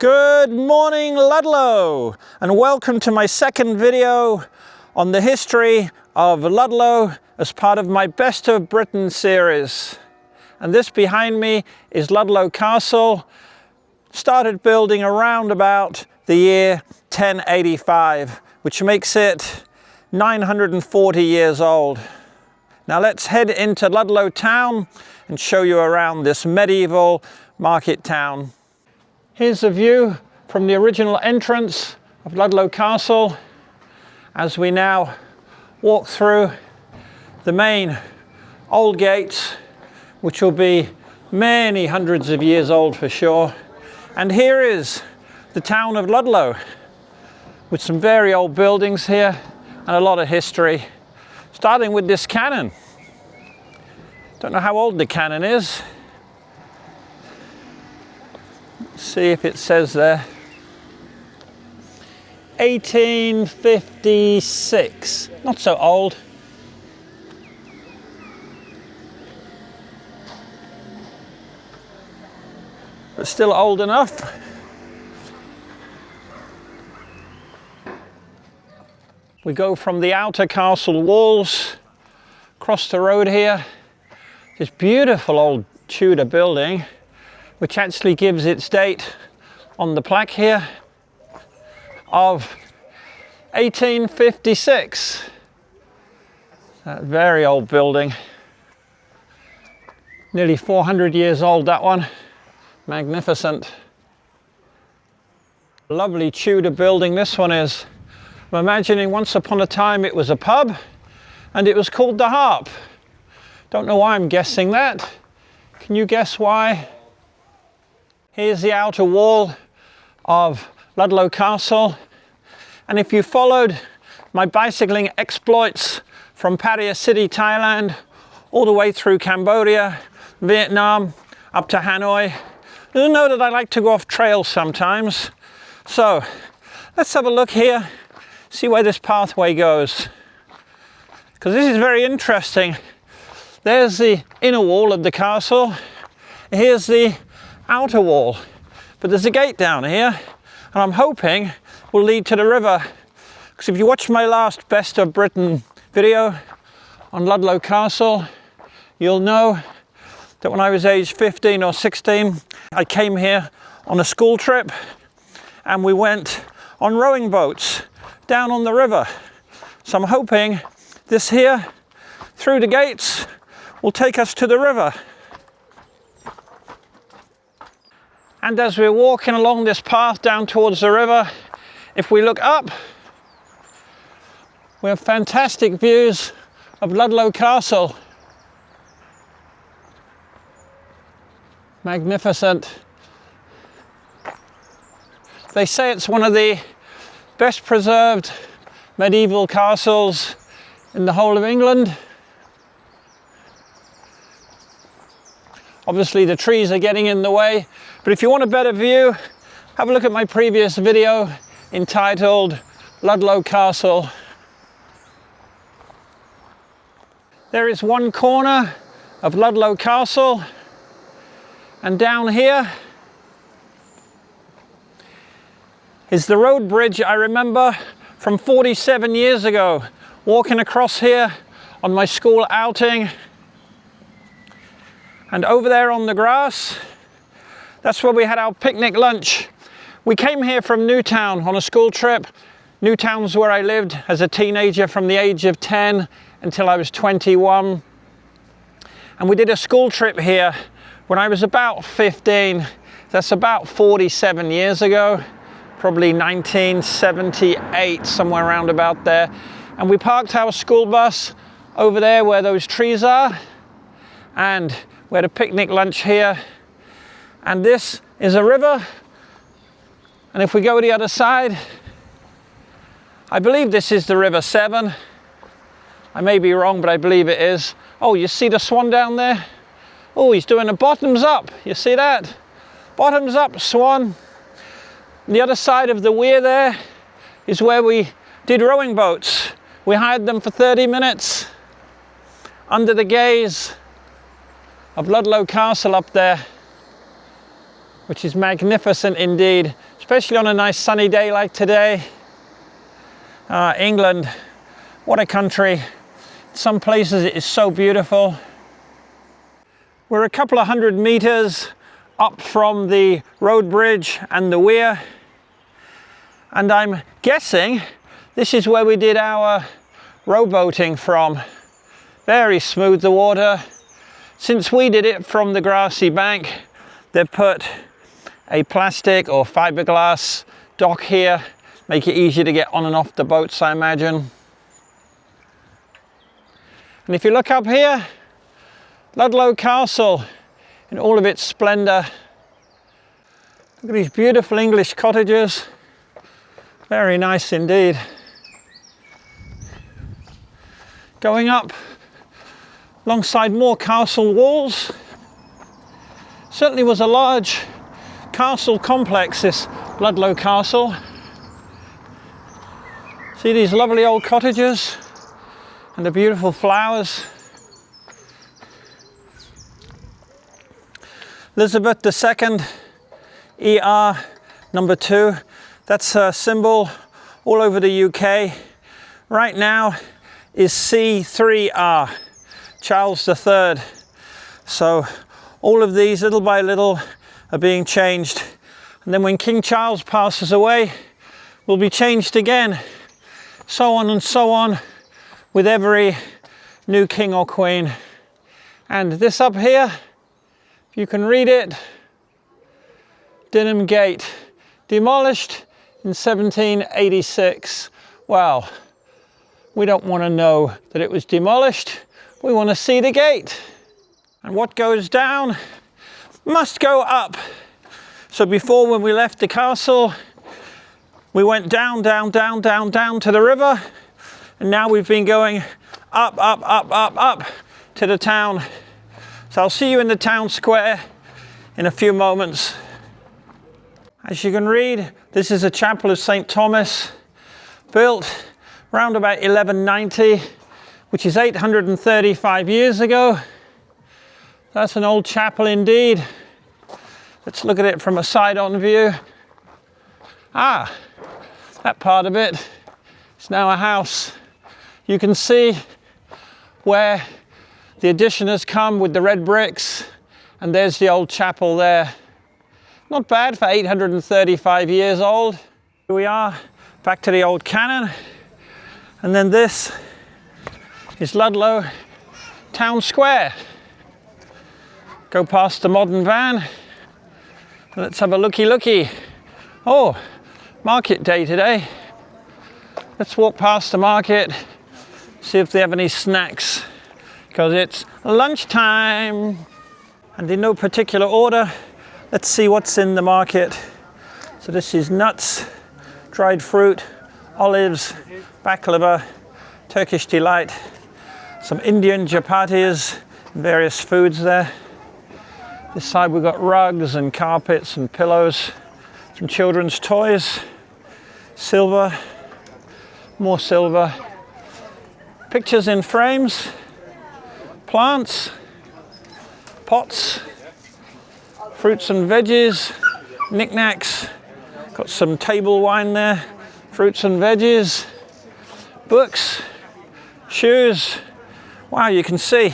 Good morning, Ludlow, and welcome to my second video on the history of Ludlow as part of my Best of Britain series. And this behind me is Ludlow Castle, started building around about the year 1085, which makes it 940 years old. Now let's head into Ludlow town and show you around this medieval market town. Here's a view from the original entrance of Ludlow Castle as we now walk through the main old gates, which will be many hundreds of years old for sure. And here is the town of Ludlow with some very old buildings here and a lot of history, starting with this cannon. Don't know how old the cannon is. See if it says there 1856. Not so old. But still old enough. We go from the outer castle walls across the road here. This beautiful old Tudor building, which actually gives its date on the plaque here of 1856. That very old building. Nearly 400 years old, that one. Magnificent. Lovely Tudor building this one is. I'm imagining once upon a time it was a pub and it was called the Harp. Don't know why I'm guessing that. Can you guess why? Here's the outer wall of Ludlow Castle, and if you followed my bicycling exploits from Pattaya City, Thailand, all the way through Cambodia, Vietnam, up to Hanoi, you'll know that I like to go off trail sometimes. So let's have a look here, see where this pathway goes, because this is very interesting. There's the inner wall of the castle, here's the outer wall, but there's a gate down here and I'm hoping will lead to the river, because if you watch my last Best of Britain video on Ludlow Castle, you'll know that when I was aged 15 or 16 I came here on a school trip and we went on rowing boats down on the river. So I'm hoping this here through the gates will take us to the river. And as we're walking along this path down towards the river, if we look up, we have fantastic views of Ludlow Castle. Magnificent. They say it's one of the best preserved medieval castles in the whole of England. Obviously the trees are getting in the way, but if you want a better view, have a look at my previous video entitled Ludlow Castle. There is one corner of Ludlow Castle, and down here is the road bridge I remember from 47 years ago, walking across here on my school outing. And over there on the grass, that's where we had our picnic lunch. We came here from Newtown on a school trip. Newtown's where I lived as a teenager from the age of 10 until I was 21. And we did a school trip here when I was about 15. That's about 47 years ago, probably 1978, somewhere around about there. And we parked our school bus over there where those trees are. And we had a picnic lunch here, and this is a river, and if we go to the other side, I believe this is the River Severn. I may be wrong, but I believe it is. Oh, you see the swan down there? Oh, he's doing a bottoms up, you see that? Bottoms up swan. And the other side of the weir there is where we did rowing boats. We hired them for 30 minutes under the gaze of Ludlow Castle up there, which is magnificent indeed. especially on a nice sunny day like today. England, what a country. Some places it is so beautiful. We're a couple of 100 meters up from the road bridge and the weir, and I'm guessing this is where we did our rowboating from. Very smooth, the water. Since we did it from the grassy bank, they've put a plastic or fiberglass dock here, make it easier to get on and off the boats, I imagine. And if you look up here, Ludlow Castle in all of its splendour. Look at these beautiful English cottages. Very nice indeed. Going up alongside more castle walls. Certainly was a large castle complex, this Ludlow Castle. See these lovely old cottages and the beautiful flowers. Elizabeth II, ER number 2. That's her symbol all over the UK. Right now is C3R, Charles III. So all of these, little by little, are being changed. And then when King Charles passes away, will be changed again. So on and so on with every new king or queen. And this up here, if you can read it, Dinham Gate, demolished in 1786. Well, we don't want to know that it was demolished. We want to see the gate. And what goes down must go up. So before, when we left the castle, we went down, down, down, down, down to the river. And now we've been going up, up, up, up, up to the town. So I'll see you in the town square in a few moments. As you can read, this is a chapel of St. Thomas, built around about 1190, which is 835 years ago. That's an old chapel indeed. Let's look at it from a side-on view. Ah, that part of it is now a house. You can see where the addition has come with the red bricks, and there's the old chapel there. Not bad for 835 years old. Here we are, back to the old cannon. And then this is Ludlow Town Square. Go past the modern van. Let's have a looky. Oh, market day today. Let's walk past the market, see if they have any snacks, because it's lunchtime. And in no particular order, let's see what's in the market. So this is nuts, dried fruit, olives, baklava, Turkish delight, some Indian chapatis, and various foods there. This side we've got rugs and carpets and pillows, some children's toys, silver, more silver, pictures in frames, plants, pots, fruits and veggies, knickknacks, got some table wine there, fruits and veggies, books, shoes. Wow, you can see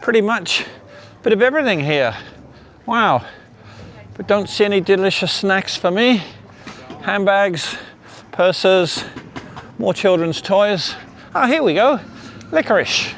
pretty much a bit of everything here. Wow, but don't see any delicious snacks for me. Handbags, purses, more children's toys. Oh, here we go, licorice.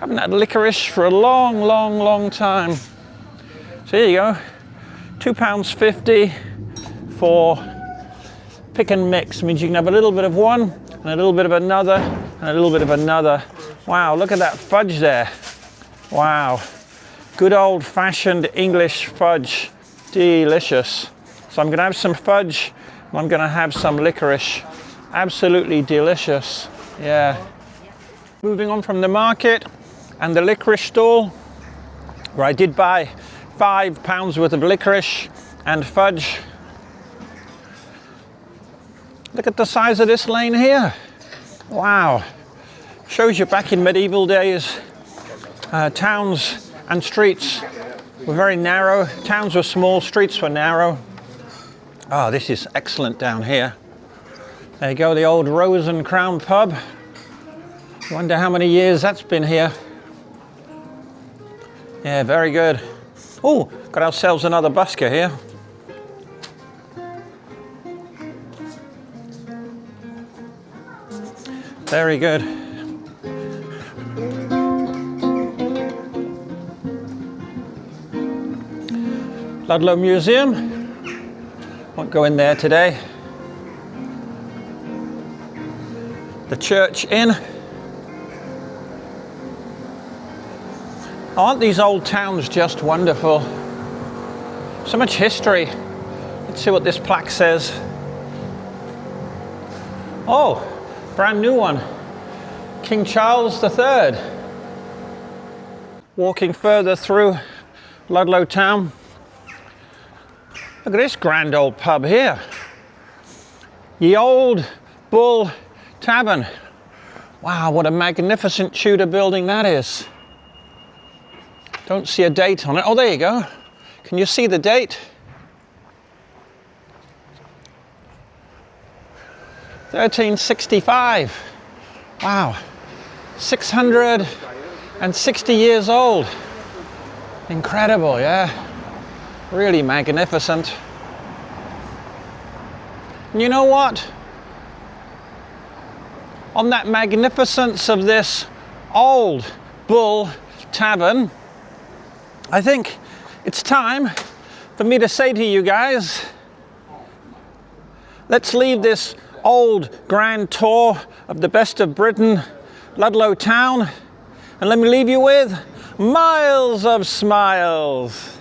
Haven't had licorice for a long time. So here you go, £2.50 for pick and mix. Means you can have a little bit of one and a little bit of another and a little bit of another. Wow, look at that fudge there. Wow, good old-fashioned English fudge, delicious. So I'm gonna have some fudge and I'm gonna have some licorice. Absolutely delicious, yeah. Moving on from the market and the licorice stall, where I did buy £5 worth of licorice and fudge. Look at the size of this lane here. Wow, shows you back in medieval days, towns and streets were very narrow. Towns were small, streets were narrow. Oh, this is excellent down here. There you go, the old Rose and Crown pub. Wonder how many years that's been here. Yeah, very good. Oh, got ourselves another busker here. Very good. Ludlow Museum. Won't go in there today. The Church Inn. Aren't these old towns just wonderful? So much history. Let's see what this plaque says. Oh, brand new one. King Charles III. Walking further through Ludlow town. Look at this grand old pub here. Ye Old Bull Tavern. Wow, what a magnificent Tudor building that is. Don't see a date on it. Oh, there you go. Can you see the date? 1365. Wow. 660 years old. Incredible, yeah. Really magnificent. And you know what? On that magnificence of this Old Bull Tavern, I think it's time for me to say to you guys, let's leave this old grand tour of the best of Britain, Ludlow town, and let me leave you with miles of smiles.